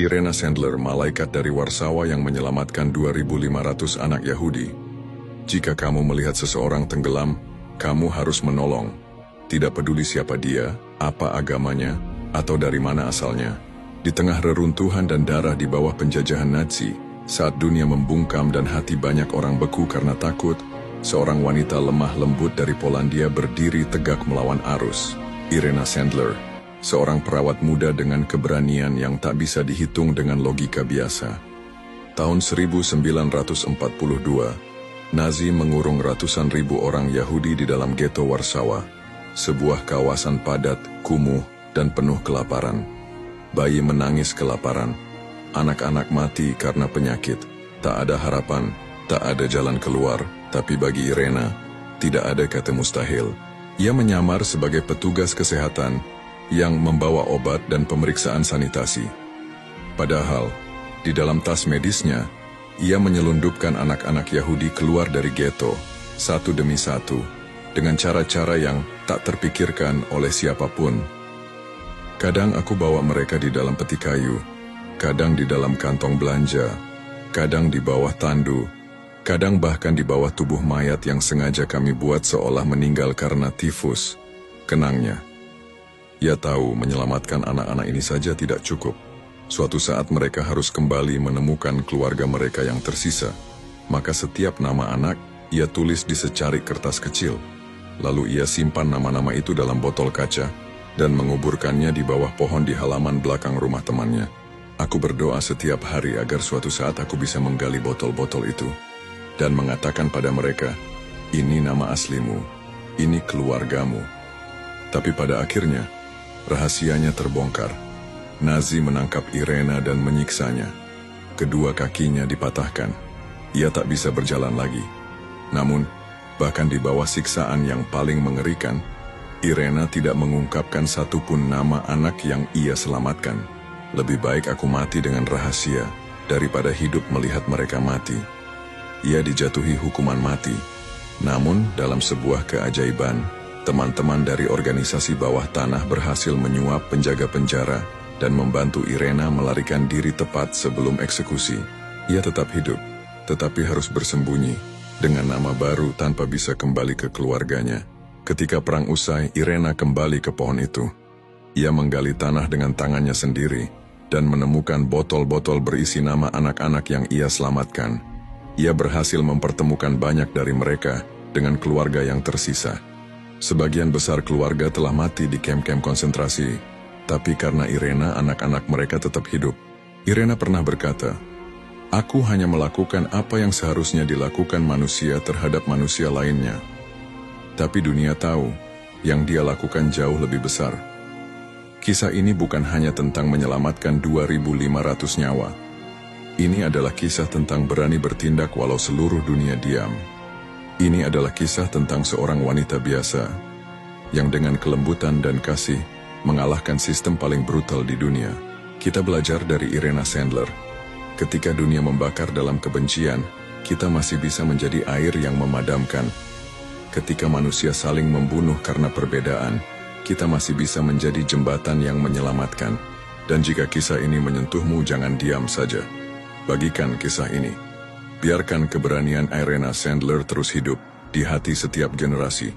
Irena Sandler, malaikat dari Warsawa yang menyelamatkan 2.500 anak Yahudi. Jika kamu melihat seseorang tenggelam, kamu harus menolong. Tidak peduli siapa dia, apa agamanya, atau dari mana asalnya. Di tengah reruntuhan dan darah di bawah penjajahan Nazi, saat dunia membungkam dan hati banyak orang beku karena takut, seorang wanita lemah lembut dari Polandia berdiri tegak melawan arus. Irena Sandler, seorang perawat muda dengan keberanian yang tak bisa dihitung dengan logika biasa. Tahun 1942, Nazi mengurung ratusan ribu orang Yahudi di dalam ghetto Warsawa, sebuah kawasan padat, kumuh, dan penuh kelaparan. Bayi menangis kelaparan, anak-anak mati karena penyakit. Tak ada harapan, tak ada jalan keluar, tapi bagi Irena, tidak ada kata mustahil. Ia menyamar sebagai petugas kesehatan yang membawa obat dan pemeriksaan sanitasi. Padahal, di dalam tas medisnya, ia menyelundupkan anak-anak Yahudi keluar dari ghetto, satu demi satu, dengan cara-cara yang tak terpikirkan oleh siapapun. Kadang aku bawa mereka di dalam peti kayu, kadang di dalam kantong belanja, kadang di bawah tandu, kadang bahkan di bawah tubuh mayat yang sengaja kami buat seolah meninggal karena tifus. Kenangnya, ia tahu menyelamatkan anak-anak ini saja tidak cukup. Suatu saat mereka harus kembali menemukan keluarga mereka yang tersisa. Maka setiap nama anak, ia tulis di secarik kertas kecil. Lalu ia simpan nama-nama itu dalam botol kaca dan menguburkannya di bawah pohon di halaman belakang rumah temannya. Aku berdoa setiap hari agar suatu saat aku bisa menggali botol-botol itu dan mengatakan pada mereka, ini nama aslimu, ini keluargamu. Tapi pada akhirnya, rahasianya terbongkar. Nazi menangkap Irena dan menyiksanya. Kedua kakinya dipatahkan. Ia tak bisa berjalan lagi. Namun, bahkan di bawah siksaan yang paling mengerikan, Irena tidak mengungkapkan satupun nama anak yang ia selamatkan. Lebih baik aku mati dengan rahasia daripada hidup melihat mereka mati. Ia dijatuhi hukuman mati. Namun, dalam sebuah keajaiban, teman-teman dari organisasi bawah tanah berhasil menyuap penjaga penjara dan membantu Irena melarikan diri tepat sebelum eksekusi. Ia tetap hidup, tetapi harus bersembunyi dengan nama baru tanpa bisa kembali ke keluarganya. Ketika perang usai, Irena kembali ke pohon itu. Ia menggali tanah dengan tangannya sendiri dan menemukan botol-botol berisi nama anak-anak yang ia selamatkan. Ia berhasil mempertemukan banyak dari mereka dengan keluarga yang tersisa. Sebagian besar keluarga telah mati di kamp-kamp konsentrasi, tapi karena Irena, anak-anak mereka tetap hidup. Irena pernah berkata, "Aku hanya melakukan apa yang seharusnya dilakukan manusia terhadap manusia lainnya. Tapi dunia tahu, yang dia lakukan jauh lebih besar." Kisah ini bukan hanya tentang menyelamatkan 2.500 nyawa. Ini adalah kisah tentang berani bertindak walau seluruh dunia diam. Ini adalah kisah tentang seorang wanita biasa, yang dengan kelembutan dan kasih, mengalahkan sistem paling brutal di dunia. Kita belajar dari Irena Sandler. Ketika dunia membakar dalam kebencian, kita masih bisa menjadi air yang memadamkan. Ketika manusia saling membunuh karena perbedaan, kita masih bisa menjadi jembatan yang menyelamatkan. Dan jika kisah ini menyentuhmu, jangan diam saja. Bagikan kisah ini. Biarkan keberanian Irena Sandler terus hidup di hati setiap generasi.